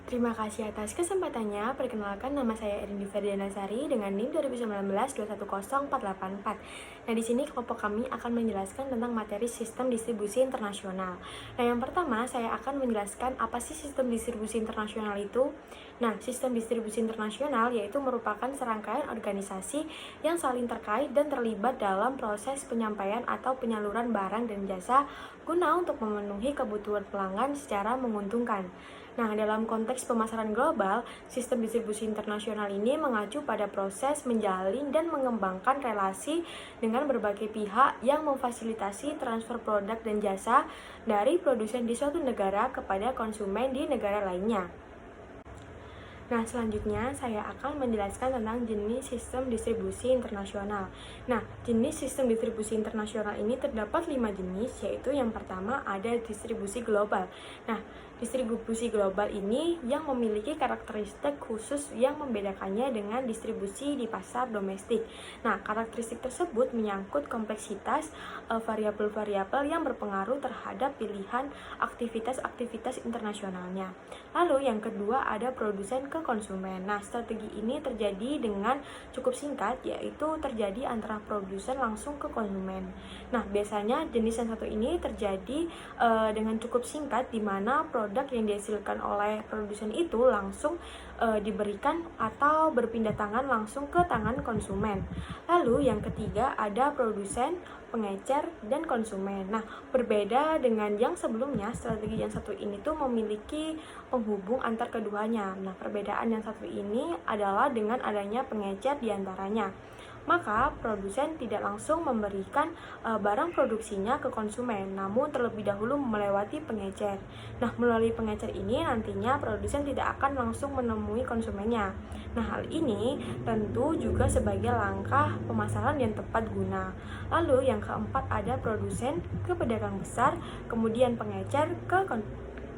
Terima kasih atas kesempatannya. Perkenalkan, nama saya Erin Ferdiana Sari dengan NIM 2019-210484. Nah, di sini kelompok kami akan menjelaskan tentang materi sistem distribusi internasional. Nah, yang pertama saya akan menjelaskan apa sih sistem distribusi internasional itu. Nah, sistem distribusi internasional yaitu merupakan serangkaian organisasi yang saling terkait dan terlibat dalam proses penyampaian atau penyaluran barang dan jasa guna untuk memenuhi kebutuhan pelanggan secara menguntungkan. Nah, dalam konteks pemasaran global, sistem distribusi internasional ini mengacu pada proses menjalin dan mengembangkan relasi dengan berbagai pihak yang memfasilitasi transfer produk dan jasa dari produsen di suatu negara kepada konsumen di negara lainnya. Nah, selanjutnya saya akan menjelaskan tentang jenis sistem distribusi internasional. Nah, jenis sistem distribusi internasional ini terdapat 5 jenis, yaitu yang pertama ada distribusi global. Nah, distribusi global ini yang memiliki karakteristik khusus yang membedakannya dengan distribusi di pasar domestik. Nah, karakteristik tersebut menyangkut kompleksitas variabel-variabel yang berpengaruh terhadap pilihan aktivitas-aktivitas internasionalnya. Lalu yang kedua ada produsen ke konsumen. Nah, strategi ini terjadi dengan cukup singkat, yaitu terjadi antara produsen langsung ke konsumen. Nah, biasanya jenis yang satu ini terjadi dengan cukup singkat, di mana produk yang dihasilkan oleh produsen itu langsung diberikan atau berpindah tangan langsung ke tangan konsumen. Lalu yang ketiga ada produsen, pengecer, dan konsumen. Nah, berbeda dengan yang sebelumnya, strategi yang satu ini tuh memiliki penghubung antar keduanya. Nah, perbedaan yang satu ini adalah dengan adanya pengecer di antaranya. Maka, produsen tidak langsung memberikan barang produksinya ke konsumen, namun terlebih dahulu melewati pengecer. Nah, melalui pengecer ini nantinya produsen tidak akan langsung menemui konsumennya. Nah, hal ini tentu juga sebagai langkah pemasaran yang tepat guna. Lalu, yang keempat ada produsen ke pedagang besar, kemudian pengecer ke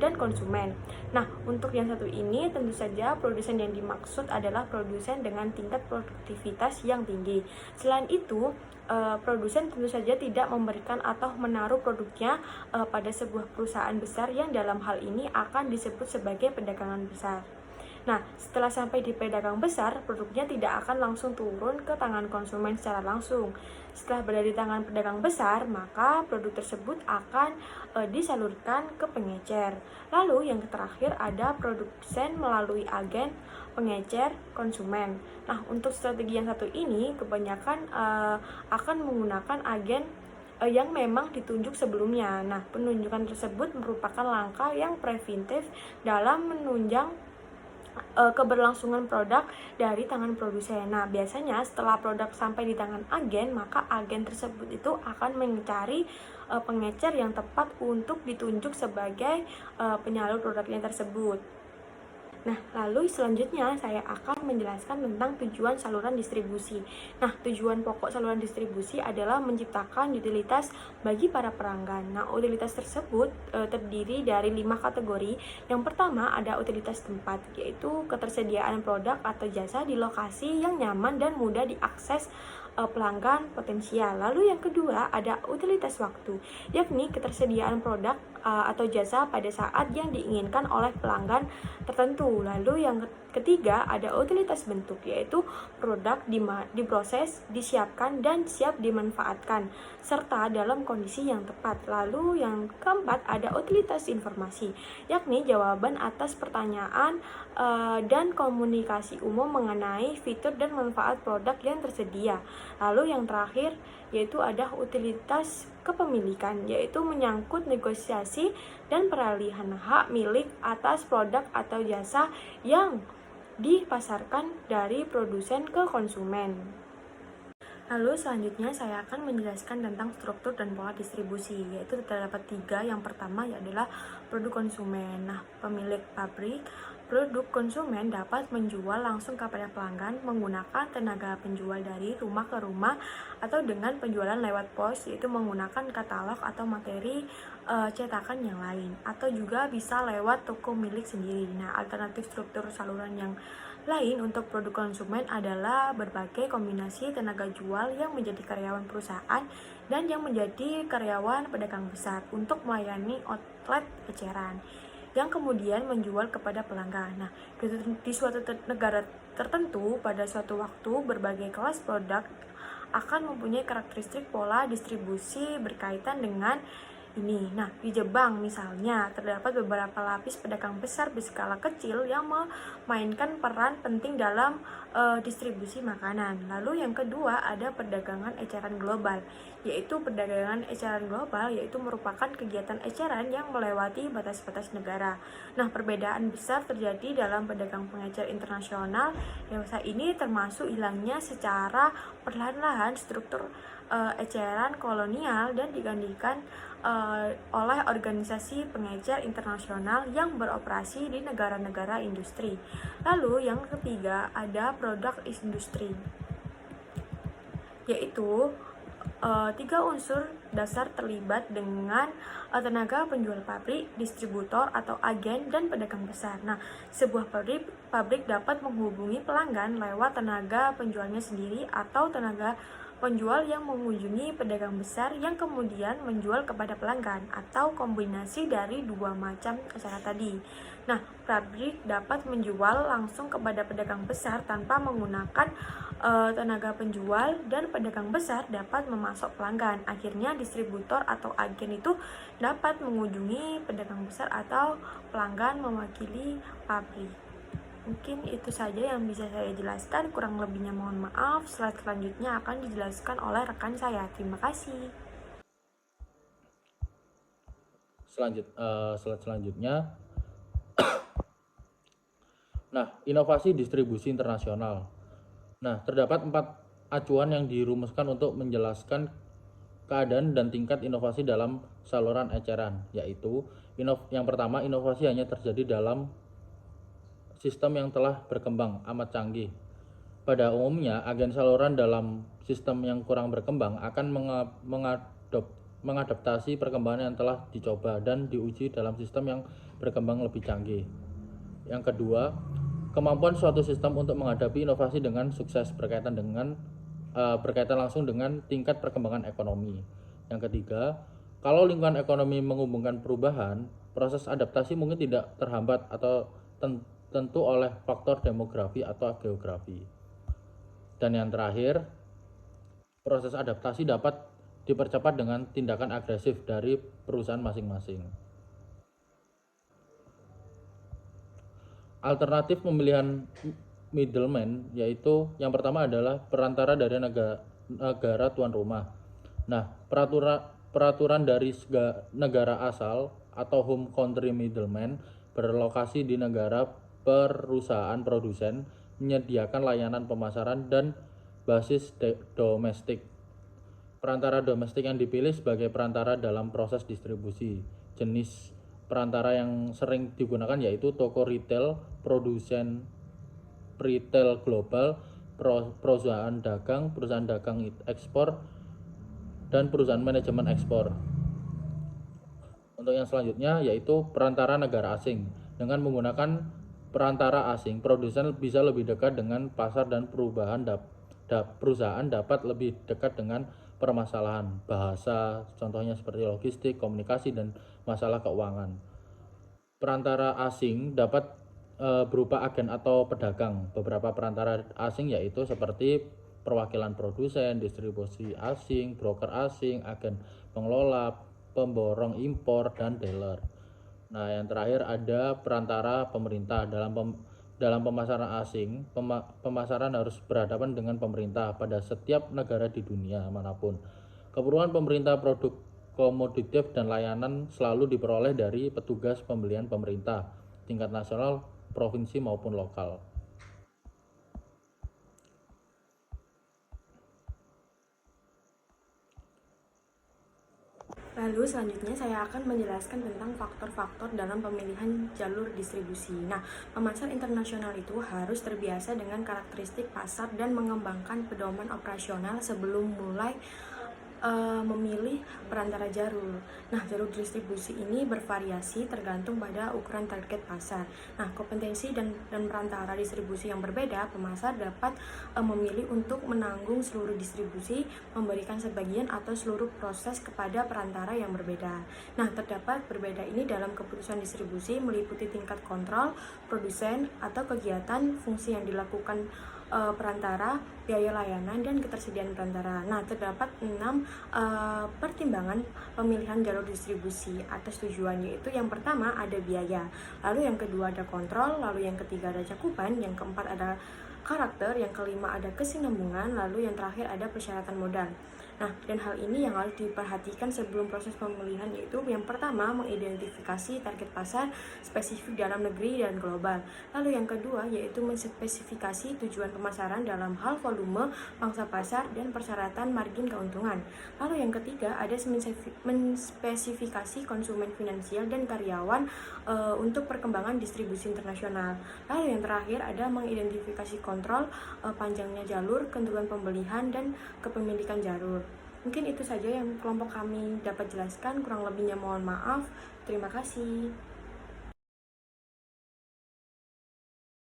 dan konsumen. Nah, untuk yang satu ini tentu saja produsen yang dimaksud adalah produsen dengan tingkat produktivitas yang tinggi. Selain itu, produsen tentu saja tidak memberikan atau menaruh produknya pada sebuah perusahaan besar yang dalam hal ini akan disebut sebagai perdagangan besar. Nah, setelah sampai di pedagang besar, produknya tidak akan langsung turun ke tangan konsumen secara langsung. Setelah berada di tangan pedagang besar, maka produk tersebut akan disalurkan ke pengecer. Lalu yang terakhir ada produsen melalui agen, pengecer, konsumen. Nah, untuk strategi yang satu ini kebanyakan akan menggunakan agen yang memang ditunjuk sebelumnya. Nah, penunjukan tersebut merupakan langkah yang preventif dalam menunjang keberlangsungan produk dari tangan produsen. Nah, biasanya setelah produk sampai di tangan agen, maka agen tersebut itu akan mencari pengecer yang tepat untuk ditunjuk sebagai penyalur produknya tersebut. Nah, lalu selanjutnya saya akan menjelaskan tentang tujuan saluran distribusi. Nah, tujuan pokok saluran distribusi adalah menciptakan utilitas bagi para pelanggan. Nah, utilitas tersebut terdiri dari 5 kategori. Yang pertama ada utilitas tempat, yaitu ketersediaan produk atau jasa di lokasi yang nyaman dan mudah diakses pelanggan potensial. Lalu yang kedua ada utilitas waktu, yakni ketersediaan produk atau jasa pada saat yang diinginkan oleh pelanggan tertentu. Lalu yang ketiga ada utilitas bentuk, yaitu produk diproses, disiapkan, dan siap dimanfaatkan serta dalam kondisi yang tepat. Lalu yang keempat ada utilitas informasi, yakni jawaban atas pertanyaan dan komunikasi umum mengenai fitur dan manfaat produk yang tersedia. Lalu yang terakhir yaitu ada utilitas kepemilikan, yaitu menyangkut negosiasi dan peralihan hak milik atas produk atau jasa yang dipasarkan dari produsen ke konsumen. Lalu selanjutnya saya akan menjelaskan tentang struktur dan pola distribusi, yaitu terdapat 3. Yang pertama adalah produk konsumen. Nah, pemilik pabrik produk konsumen dapat menjual langsung kepada pelanggan menggunakan tenaga penjual dari rumah ke rumah atau dengan penjualan lewat pos, yaitu menggunakan katalog atau materi cetakan yang lain, atau juga bisa lewat toko milik sendiri. Nah, alternatif struktur saluran yang lain untuk produk konsumen adalah berbagai kombinasi tenaga jual yang menjadi karyawan perusahaan dan yang menjadi karyawan pedagang besar untuk melayani outlet eceran. yang kemudian menjual kepada pelanggan. Nah, di suatu negara tertentu pada suatu waktu berbagai kelas produk akan mempunyai karakteristik pola distribusi berkaitan dengan ini. Nah, di Jepang misalnya terdapat beberapa lapis pedagang besar berskala kecil yang memainkan peran penting dalam distribusi makanan. Lalu yang kedua ada perdagangan eceran global, yaitu perdagangan eceran global yaitu merupakan kegiatan eceran yang melewati batas-batas negara. Nah, perbedaan besar terjadi dalam pedagang pengecer internasional. Yang saat ini termasuk hilangnya secara perlahan-lahan struktur eceran kolonial dan digantikan oleh organisasi pengecer internasional yang beroperasi di negara-negara industri. Lalu yang ketiga ada produk industri, yaitu tiga unsur dasar terlibat dengan tenaga penjual pabrik, distributor atau agen, dan pedagang besar. Nah, sebuah pabrik dapat menghubungi pelanggan lewat tenaga penjualnya sendiri atau tenaga penjual yang mengunjungi pedagang besar yang kemudian menjual kepada pelanggan, atau kombinasi dari dua macam cara tadi. Nah, pabrik dapat menjual langsung kepada pedagang besar tanpa menggunakan tenaga penjual, dan pedagang besar dapat memasok pelanggan. Akhirnya distributor atau agen itu dapat mengunjungi pedagang besar atau pelanggan mewakili pabrik. Mungkin itu saja yang bisa saya jelaskan, kurang lebihnya mohon maaf. Slide selanjutnya akan dijelaskan oleh rekan saya. Terima kasih. Slide selanjutnya. Nah, inovasi distribusi internasional. Nah, terdapat 4 acuan yang dirumuskan untuk menjelaskan keadaan dan tingkat inovasi dalam saluran eceran, yaitu yang pertama, inovasi hanya terjadi dalam sistem yang telah berkembang amat canggih. Pada umumnya, agen saluran dalam sistem yang kurang berkembang akan mengadaptasi perkembangan yang telah dicoba dan diuji dalam sistem yang berkembang lebih canggih. Yang kedua, kemampuan suatu sistem untuk menghadapi inovasi dengan sukses berkaitan langsung dengan tingkat perkembangan ekonomi. Yang ketiga, kalau lingkungan ekonomi menghubungkan perubahan, proses adaptasi mungkin tidak terhambat atau tentu oleh faktor demografi atau geografi. Dan yang terakhir, proses adaptasi dapat dipercepat dengan tindakan agresif dari perusahaan masing-masing. Alternatif pemilihan middleman, yaitu yang pertama adalah perantara dari negara tuan rumah. Nah, peraturan dari negara asal atau home country middleman berlokasi di negara perusahaan produsen menyediakan layanan pemasaran dan basis domestik. Perantara domestik yang dipilih sebagai perantara dalam proses distribusi. Jenis perantara yang sering digunakan yaitu toko retail, produsen retail global, perusahaan dagang ekspor, dan perusahaan manajemen ekspor. Untuk yang selanjutnya yaitu perantara negara asing. Dengan menggunakan perantara asing, produsen bisa lebih dekat dengan pasar dan perusahaan dapat lebih dekat dengan permasalahan bahasa, contohnya seperti logistik, komunikasi, dan masalah keuangan. Perantara asing dapat berupa agen atau pedagang. Beberapa perantara asing yaitu seperti perwakilan produsen, distribusi asing, broker asing, agen pengelola, pemborong impor, dan dealer. Nah, yang terakhir ada perantara pemerintah. Dalam pemasaran asing, pemasaran harus berhadapan dengan pemerintah pada setiap negara di dunia manapun. Keperluan pemerintah produk komoditif dan layanan selalu diperoleh dari petugas pembelian pemerintah, tingkat nasional, provinsi maupun lokal. Lalu selanjutnya saya akan menjelaskan tentang faktor-faktor dalam pemilihan jalur distribusi. Nah, pemasar internasional itu harus terbiasa dengan karakteristik pasar dan mengembangkan pedoman operasional sebelum mulai memilih perantara jalur. Nah, jalur distribusi ini bervariasi tergantung pada ukuran target pasar. Nah, kompetensi dan perantara distribusi yang berbeda, pemasar dapat memilih untuk menanggung seluruh distribusi, memberikan sebagian atau seluruh proses kepada perantara yang berbeda. Nah, terdapat berbeda ini dalam keputusan distribusi meliputi tingkat kontrol, produsen, atau kegiatan fungsi yang dilakukan perantara, biaya layanan, dan ketersediaan perantara. Nah, terdapat 6 pertimbangan pemilihan jalur distribusi atas tujuan, yaitu yang pertama ada biaya, lalu yang kedua ada kontrol, lalu yang ketiga ada cakupan, yang keempat ada karakter, yang kelima ada kesinambungan, lalu yang terakhir ada persyaratan modal. Nah, dan hal ini yang harus diperhatikan sebelum proses pemilihan, yaitu yang pertama mengidentifikasi target pasar spesifik dalam negeri dan global. Lalu yang kedua yaitu menspesifikasi tujuan pemasaran dalam hal volume, pangsa pasar, dan persyaratan margin keuntungan. Lalu yang ketiga ada menspesifikasi konsumen finansial dan karyawan untuk perkembangan distribusi internasional. Lalu yang terakhir ada mengidentifikasi kontrol, panjangnya jalur, ketentuan pembelian, dan kepemilikan jalur. Mungkin itu saja yang kelompok kami dapat jelaskan, kurang lebihnya mohon maaf. Terima kasih.